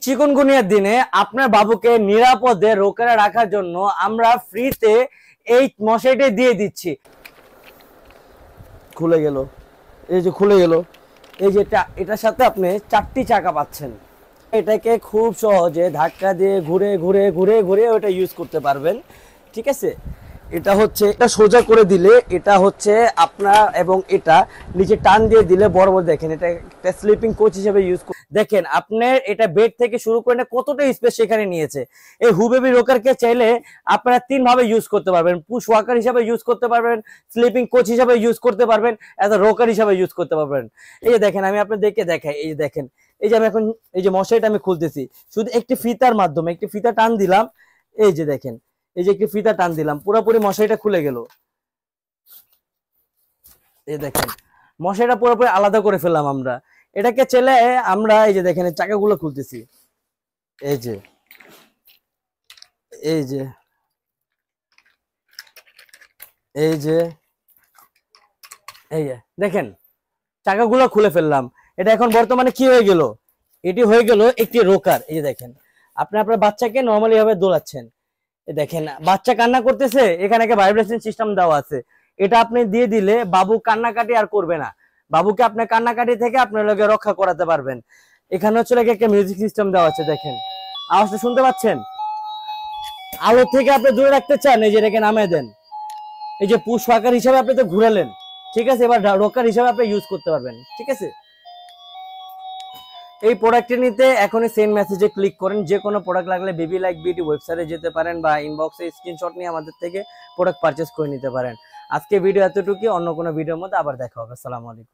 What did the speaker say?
চিকুনগুনিয়ার দিনে আপনার বাবুকে নিরাপদে রোকেরা রাখার জন্য আমরা ফ্রিতে এই মশারিটা দিয়ে দিচ্ছি। খুলে গেল, এই যে খুলে গেল, এই যে এটার সাথে আপনি 4টি চাকা পাচ্ছেন। এটাকে খুব সহজে ধাক্কা দিয়ে ঘুরে ঘুরে ঘুরে ঘুরে ওটা ইউজ করতে পারবেন। ঠিক আছে, এটা হচ্ছে এটা সোজা করে দিলে এটা হচ্ছে আপনার, এবং এটা নিচে টান দিয়ে দিলে বড় বড়, দেখেন এটা একটা স্লিপিং কোচ হিসেবে ইউজ। দেখেন আপনার এটা বেড থেকে শুরু করে কতটা স্পেস সেখানে নিয়েছে। এই হুবেবি রোকারকে চাইলে আপনারা 3 ভাবে ইউজ করতে পারবেন। পুশ ওয়াকার হিসেবে ইউজ করতে পারবেন, স্লিপিং কোচ হিসেবে ইউজ করতে পারবেন, এজ আ রোকার হিসেবে ইউজ করতে পারবেন। এই যে দেখেন, আমি আপনাদেরকে দেখাই, এই যে দেখেন, এই যে আমি এখন এই যে মশারিটা আমি খুলতেছি শুধু একটি ফিতার মাধ্যমে, একটি ফিতা টান দিলাম, এই যে দেখেন, এই যে একটি ফিতা টান দিলাম, পুরোপুরি মশারিটা খুলে গেল। এই দেখেন মশারিটা পুরোপুরি আলাদা করে ফেললাম আমরা। এটাকে চেলে আমরা এই যে দেখেন চাকাগুলো খুলতেছি, এই যে এই যে এই যে এই যে দেখেন চাকাগুলো খুলে ফেললাম। এটা এখন বর্তমানে কি হয়ে গেল, এটি হয়ে গেল একটি রোকার। এই যে দেখেন আপনি আপনার বাচ্চাকে নর্মালি ভাবে দোলাচ্ছেন, দেখেন বাচ্চা কান্না করতেছে, এখানে একটা ভাইব্রেশন সিস্টেম দেওয়া আছে। এটা আপনি দিয়ে দিলে বাবু কান্নাকাটি আর করবে না, বাবুকে আপনার কান্নাকাটি থেকে আপনার লগে রক্ষা করাতে পারবেন। এখানে হচ্ছে একটা মিউজিক সিস্টেম দেওয়া আছে, দেখেন আওয়াজটা শুনতে পাচ্ছেন। আলো থেকে আপনি দূরে রাখতে চান, এই যে এটাকে নামিয়ে দেন, এই যে পুশ ওয়াকার হিসাবে আপনি তো ঘুরালেন, ঠিক আছে, এবার রোকার হিসাবে আপনি ইউজ করতে পারবেন। ঠিক আছে, এই প্রোডাক্টটি নিতে এখনই সেন্ড মেসেজে ক্লিক করেন। যে কোনো প্রোডাক্ট লাগলে বেবি লাইক বিউটি ওয়েবসাইটে যেতে পারেন বা ইনবক্সে স্ক্রিনশট নিয়ে আমাদের থেকে প্রোডাক্ট পারচেজ করে নিতে পারেন। আজকে ভিডিও এতটুকুই, অন্য কোনো ভিডিওর মধ্যে আবার দেখা হবে। আসসালামু আলাইকুম।